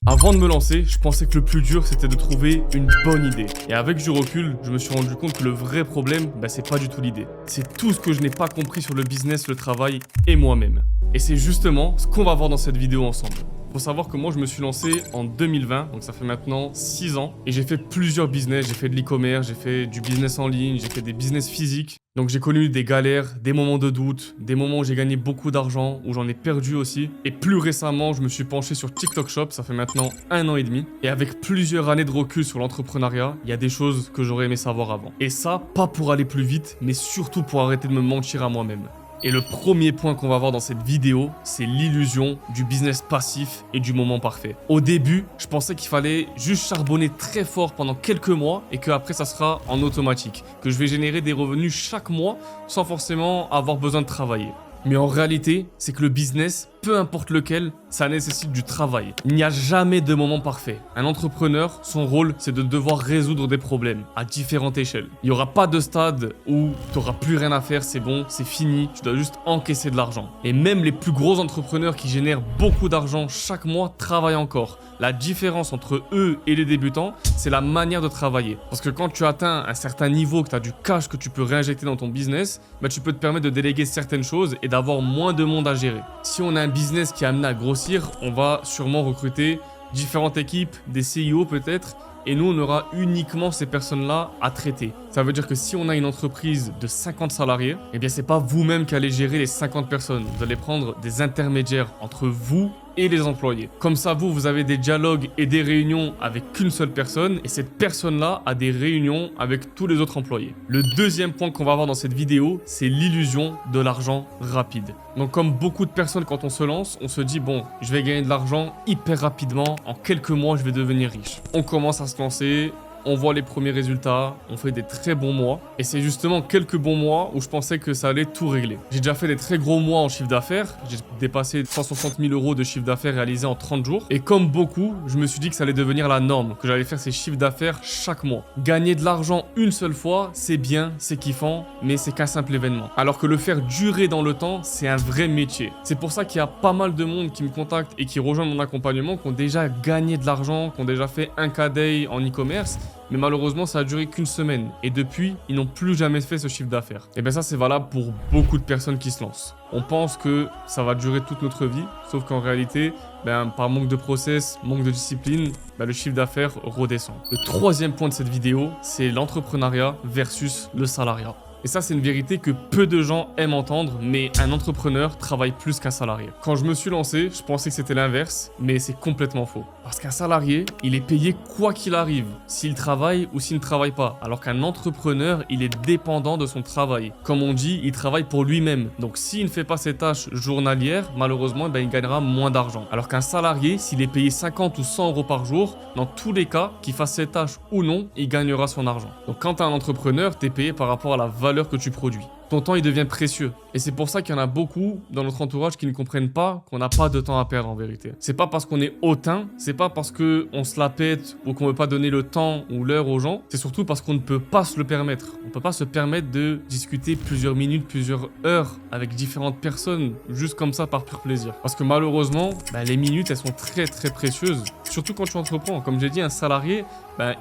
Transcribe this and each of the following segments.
Avant de me lancer, je pensais que le plus dur c'était de trouver une bonne idée. Et avec du recul, je me suis rendu compte que le vrai problème, c'est pas du tout l'idée. C'est tout ce que je n'ai pas compris sur le business, le travail et moi-même. Et c'est justement ce qu'on va voir dans cette vidéo ensemble. Faut savoir que moi je me suis lancé en 2020, donc ça fait maintenant 6 ans, et j'ai fait plusieurs business, j'ai fait de l'e-commerce, j'ai fait du business en ligne, j'ai fait des business physiques. Donc j'ai connu des galères, des moments de doute, des moments où j'ai gagné beaucoup d'argent, où j'en ai perdu aussi. Et plus récemment, je me suis penché sur TikTok Shop, ça fait maintenant 1 an et demi. Et avec plusieurs années de recul sur l'entrepreneuriat, il y a des choses que j'aurais aimé savoir avant. Et ça, pas pour aller plus vite, mais surtout pour arrêter de me mentir à moi-même. Et le premier point qu'on va voir dans cette vidéo, c'est l'illusion du business passif et du moment parfait. Au début, je pensais qu'il fallait juste charbonner très fort pendant quelques mois et qu'après ça sera en automatique, que je vais générer des revenus chaque mois sans forcément avoir besoin de travailler. Mais en réalité, c'est que le business, peu importe lequel, ça nécessite du travail. Il n'y a jamais de moment parfait. Un entrepreneur, son rôle, c'est de devoir résoudre des problèmes à différentes échelles. Il n'y aura pas de stade où tu n'auras plus rien à faire, c'est bon, c'est fini, tu dois juste encaisser de l'argent. Et même les plus gros entrepreneurs qui génèrent beaucoup d'argent chaque mois travaillent encore. La différence entre eux et les débutants, c'est la manière de travailler. Parce que quand tu atteins un certain niveau, que tu as du cash que tu peux réinjecter dans ton business, tu peux te permettre de déléguer certaines choses et d'avoir moins de monde à gérer. Si on a un business qui est amené à grossir, on va sûrement recruter différentes équipes, des CIO peut-être, et nous on aura uniquement ces personnes-là à traiter. Ça veut dire que si on a une entreprise de 50 salariés, c'est pas vous-même qui allez gérer les 50 personnes. Vous allez prendre des intermédiaires entre vous et les employés. Comme ça, vous avez des dialogues et des réunions avec qu'une seule personne et cette personne-là a des réunions avec tous les autres employés. Le deuxième point qu'on va voir dans cette vidéo, c'est l'illusion de l'argent rapide. Donc comme beaucoup de personnes quand on se lance, on se dit bon, je vais gagner de l'argent hyper rapidement, en quelques mois je vais devenir riche. On commence à se lancer. On voit les premiers résultats, on fait des très bons mois. Et c'est justement quelques bons mois où je pensais que ça allait tout régler. J'ai déjà fait des très gros mois en chiffre d'affaires. J'ai dépassé 160 000 € de chiffre d'affaires réalisé en 30 jours. Et comme beaucoup, je me suis dit que ça allait devenir la norme, que j'allais faire ces chiffres d'affaires chaque mois. Gagner de l'argent une seule fois, c'est bien, c'est kiffant, mais c'est qu'un simple événement. Alors que le faire durer dans le temps, c'est un vrai métier. C'est pour ça qu'il y a pas mal de monde qui me contacte et qui rejoint mon accompagnement, qui ont déjà gagné de l'argent, qui ont déjà fait un K-Day en e-commerce. Mais malheureusement, ça a duré qu'une semaine. Et depuis, ils n'ont plus jamais fait ce chiffre d'affaires. Et ça, c'est valable pour beaucoup de personnes qui se lancent. On pense que ça va durer toute notre vie. Sauf qu'en réalité, par manque de process, manque de discipline, le chiffre d'affaires redescend. Le troisième point de cette vidéo, c'est l'entrepreneuriat versus le salariat. Et ça, c'est une vérité que peu de gens aiment entendre, mais un entrepreneur travaille plus qu'un salarié. Quand je me suis lancé, je pensais que c'était l'inverse, mais c'est complètement faux. Parce qu'un salarié, il est payé quoi qu'il arrive, s'il travaille ou s'il ne travaille pas. Alors qu'un entrepreneur, il est dépendant de son travail. Comme on dit, il travaille pour lui-même. Donc s'il ne fait pas ses tâches journalières, malheureusement, il gagnera moins d'argent. Alors qu'un salarié, s'il est payé 50 ou 100 € par jour, dans tous les cas, qu'il fasse ses tâches ou non, il gagnera son argent. Donc quand tu es un entrepreneur, tu es payé par rapport à la valeur que tu produis. Ton temps, il devient précieux. Et c'est pour ça qu'il y en a beaucoup dans notre entourage qui ne comprennent pas qu'on n'a pas de temps à perdre en vérité. C'est pas parce qu'on est hautain, c'est pas parce qu'on se la pète ou qu'on veut pas donner le temps ou l'heure aux gens, c'est surtout parce qu'on ne peut pas se le permettre. On peut pas se permettre de discuter plusieurs minutes, plusieurs heures avec différentes personnes, juste comme ça par pur plaisir. Parce que malheureusement, les minutes, elles sont très très précieuses. Surtout quand tu entreprends. Comme j'ai dit, un salarié,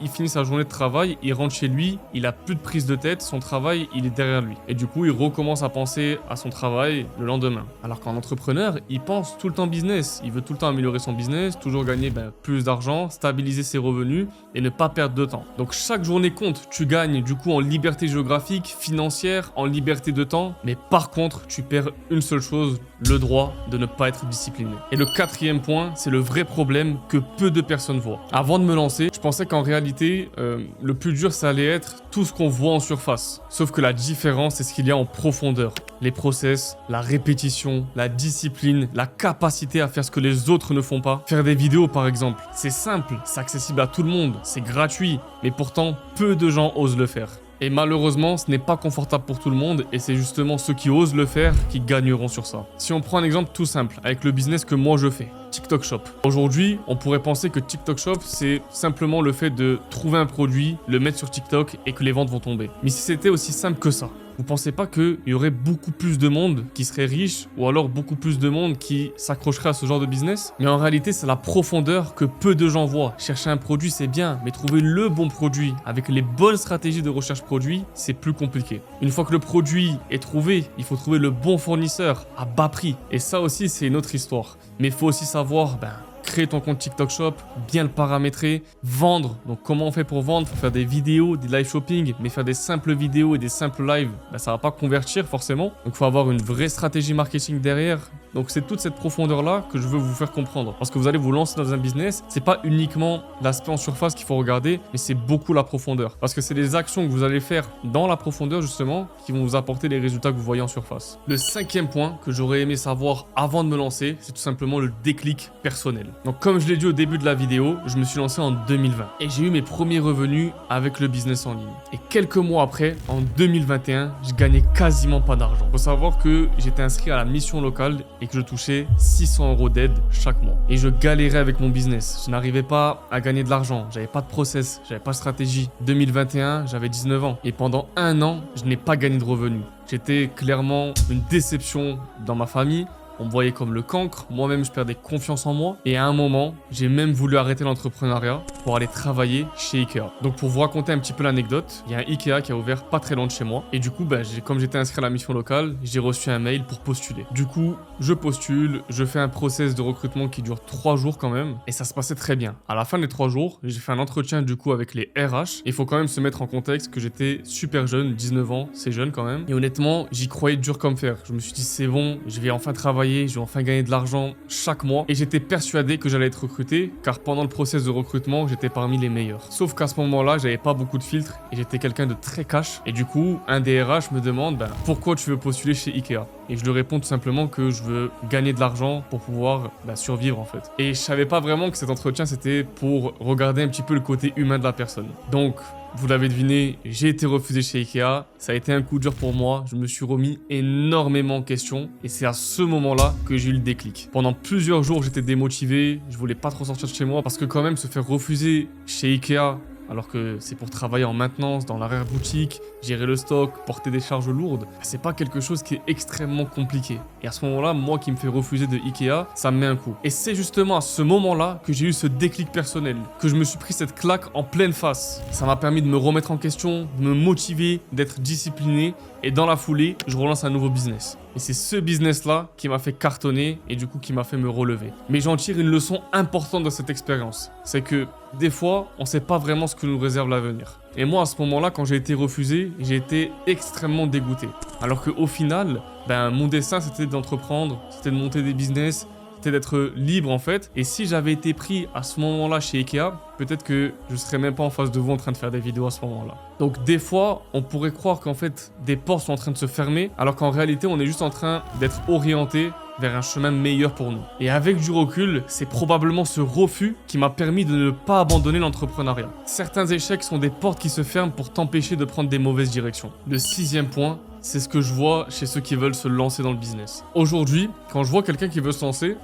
il finit sa journée de travail, il rentre chez lui, il a plus de prise de tête, son travail, il est derrière lui. Et du coup, il recommence à penser à son travail le lendemain. Alors qu'un entrepreneur, il pense tout le temps business. Il veut tout le temps améliorer son business, toujours gagner plus d'argent, stabiliser ses revenus et ne pas perdre de temps. Donc chaque journée compte. Tu gagnes du coup en liberté géographique, financière, en liberté de temps. Mais par contre, tu perds une seule chose, le droit de ne pas être discipliné. Et le quatrième point, c'est le vrai problème que peu de personnes voient. Avant de me lancer, je pensais qu'en réalité, le plus dur, ça allait être tout ce qu'on voit en surface. Sauf que la différence, c'est ce qu'il y a en profondeur. Les process, la répétition, la discipline, la capacité à faire ce que les autres ne font pas. Faire des vidéos, par exemple. C'est simple, c'est accessible à tout le monde, c'est gratuit. Mais pourtant, peu de gens osent le faire. Et malheureusement, ce n'est pas confortable pour tout le monde et c'est justement ceux qui osent le faire qui gagneront sur ça. Si on prend un exemple tout simple, avec le business que moi je fais, TikTok Shop. Aujourd'hui, on pourrait penser que TikTok Shop, c'est simplement le fait de trouver un produit, le mettre sur TikTok et que les ventes vont tomber. Mais si c'était aussi simple que ça, vous pensez pas qu'il y aurait beaucoup plus de monde qui serait riche ou alors beaucoup plus de monde qui s'accrocherait à ce genre de business? Mais en réalité, c'est la profondeur que peu de gens voient. Chercher un produit, c'est bien, mais trouver le bon produit avec les bonnes stratégies de recherche produit, c'est plus compliqué. Une fois que le produit est trouvé, il faut trouver le bon fournisseur à bas prix. Et ça aussi, c'est une autre histoire. Mais il faut aussi savoir, créer ton compte TikTok Shop, bien le paramétrer, vendre. Donc comment on fait pour vendre? Faut faire des vidéos, des live shopping, mais faire des simples vidéos et des simples lives, ça va pas convertir forcément. Donc il faut avoir une vraie stratégie marketing derrière. Donc c'est toute cette profondeur-là que je veux vous faire comprendre. Parce que vous allez vous lancer dans un business, c'est pas uniquement l'aspect en surface qu'il faut regarder, mais c'est beaucoup la profondeur. Parce que c'est les actions que vous allez faire dans la profondeur justement qui vont vous apporter les résultats que vous voyez en surface. Le 5e point que j'aurais aimé savoir avant de me lancer, c'est tout simplement le déclic personnel. Donc comme je l'ai dit au début de la vidéo, je me suis lancé en 2020 et j'ai eu mes premiers revenus avec le business en ligne. Et quelques mois après, en 2021, je gagnais quasiment pas d'argent. Faut savoir que j'étais inscrit à la mission locale et que je touchais 600 € d'aide chaque mois. Et je galérais avec mon business. Je n'arrivais pas à gagner de l'argent. J'avais pas de process, j'avais pas de stratégie. 2021, j'avais 19 ans. Et pendant un an, je n'ai pas gagné de revenus. J'étais clairement une déception dans ma famille. On me voyait comme le cancre, moi-même je perdais confiance en moi et à un moment, j'ai même voulu arrêter l'entrepreneuriat pour aller travailler chez Ikea. Donc pour vous raconter un petit peu l'anecdote, il y a un Ikea qui a ouvert pas très loin de chez moi et du coup, comme j'étais inscrit à la mission locale, j'ai reçu un mail pour postuler. Du coup, je postule, je fais un process de recrutement qui dure 3 jours quand même et ça se passait très bien. À la fin des 3 jours, j'ai fait un entretien du coup avec les RH. Il faut quand même se mettre en contexte que j'étais super jeune, 19 ans, c'est jeune quand même. Et honnêtement, j'y croyais dur comme fer. Je me suis dit c'est bon, je vais enfin travailler. Je vais enfin gagner de l'argent chaque mois et j'étais persuadé que j'allais être recruté car pendant le process de recrutement, j'étais parmi les meilleurs. Sauf qu'à ce moment-là, j'avais pas beaucoup de filtres et j'étais quelqu'un de très cash et du coup, un des RH me demande pourquoi tu veux postuler chez Ikea? Et je lui réponds tout simplement que je veux gagner de l'argent pour pouvoir survivre en fait. Et je savais pas vraiment que cet entretien c'était pour regarder un petit peu le côté humain de la personne. Donc vous l'avez deviné, j'ai été refusé chez Ikea, ça a été un coup dur pour moi, je me suis remis énormément en question et c'est à ce moment-là que j'ai eu le déclic. Pendant plusieurs jours, j'étais démotivé, je voulais pas trop sortir de chez moi parce que quand même se faire refuser chez Ikea alors que c'est pour travailler en maintenance, dans l'arrière-boutique, gérer le stock, porter des charges lourdes, c'est pas quelque chose qui est extrêmement compliqué. Et à ce moment-là, moi qui me fais refuser de Ikea, ça me met un coup. Et c'est justement à ce moment-là que j'ai eu ce déclic personnel, que je me suis pris cette claque en pleine face. Ça m'a permis de me remettre en question, de me motiver, d'être discipliné, et dans la foulée, je relance un nouveau business. Et c'est ce business-là qui m'a fait cartonner et du coup qui m'a fait me relever. Mais j'en tire une leçon importante de cette expérience. C'est que des fois, on ne sait pas vraiment ce que nous réserve l'avenir. Et moi, à ce moment-là, quand j'ai été refusé, j'ai été extrêmement dégoûté. Alors qu'au final, mon dessein, c'était d'entreprendre, c'était de monter des business, c'était d'être libre en fait. Et si j'avais été pris à ce moment-là chez Ikea, peut-être que je serais même pas en face de vous en train de faire des vidéos à ce moment-là. Donc des fois, on pourrait croire qu'en fait, des portes sont en train de se fermer, alors qu'en réalité, on est juste en train d'être orienté vers un chemin meilleur pour nous. Et avec du recul, c'est probablement ce refus qui m'a permis de ne pas abandonner l'entrepreneuriat. Certains échecs sont des portes qui se ferment pour t'empêcher de prendre des mauvaises directions. Le 6e point, c'est ce que je vois chez ceux qui veulent se lancer dans le business. Aujourd'hui, quand je vois quelqu'un qui veut se lancer,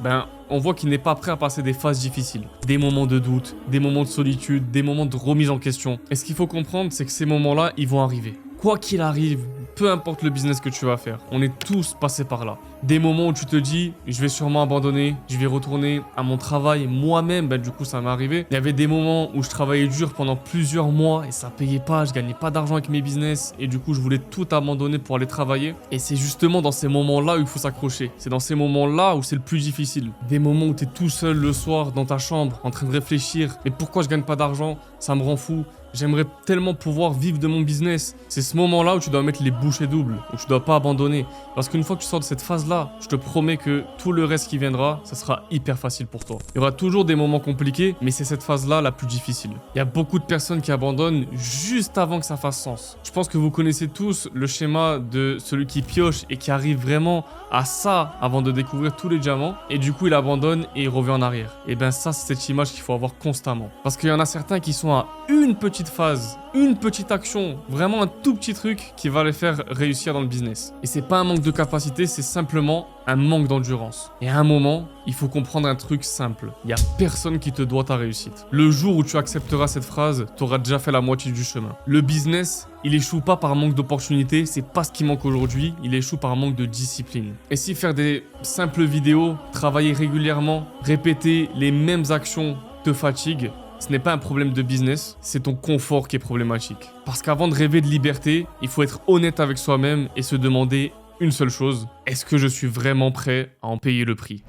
on voit qu'il n'est pas prêt à passer des phases difficiles. Des moments de doute, des moments de solitude, des moments de remise en question. Et ce qu'il faut comprendre, c'est que ces moments-là, ils vont arriver. Quoi qu'il arrive, peu importe le business que tu vas faire, on est tous passés par là. Des moments où tu te dis, je vais sûrement abandonner, je vais retourner à mon travail moi-même, du coup ça m'est arrivé. Il y avait des moments où je travaillais dur pendant plusieurs mois et ça payait pas, je gagnais pas d'argent avec mes business et du coup je voulais tout abandonner pour aller travailler. Et c'est justement dans ces moments-là où il faut s'accrocher. C'est dans ces moments-là où c'est le plus difficile. Des moments où tu es tout seul le soir dans ta chambre en train de réfléchir, mais pourquoi je gagne pas d'argent? Ça me rend fou. J'aimerais tellement pouvoir vivre de mon business. C'est ce moment-là où tu dois mettre les bouchées doubles, où tu dois pas abandonner. Parce qu'une fois que tu sors de cette phase-là, je te promets que tout le reste qui viendra, ça sera hyper facile pour toi. Il y aura toujours des moments compliqués, mais c'est cette phase-là la plus difficile. Il y a beaucoup de personnes qui abandonnent juste avant que ça fasse sens. Je pense que vous connaissez tous le schéma de celui qui pioche et qui arrive vraiment à ça avant de découvrir tous les diamants. Et du coup, il abandonne et il revient en arrière. Et ça, c'est cette image qu'il faut avoir constamment. Parce qu'il y en a certains qui sont à une petite petite phase, une petite action, vraiment un tout petit truc qui va les faire réussir dans le business. Et c'est pas un manque de capacité, c'est simplement un manque d'endurance. Et à un moment, il faut comprendre un truc simple. Il y a personne qui te doit ta réussite. Le jour où tu accepteras cette phrase, tu auras déjà fait la moitié du chemin. Le business, il échoue pas par manque d'opportunités, c'est pas ce qui manque aujourd'hui, il échoue par manque de discipline. Et si faire des simples vidéos, travailler régulièrement, répéter les mêmes actions te fatigue, ce n'est pas un problème de business, c'est ton confort qui est problématique. Parce qu'avant de rêver de liberté, il faut être honnête avec soi-même et se demander une seule chose, est-ce que je suis vraiment prêt à en payer le prix ?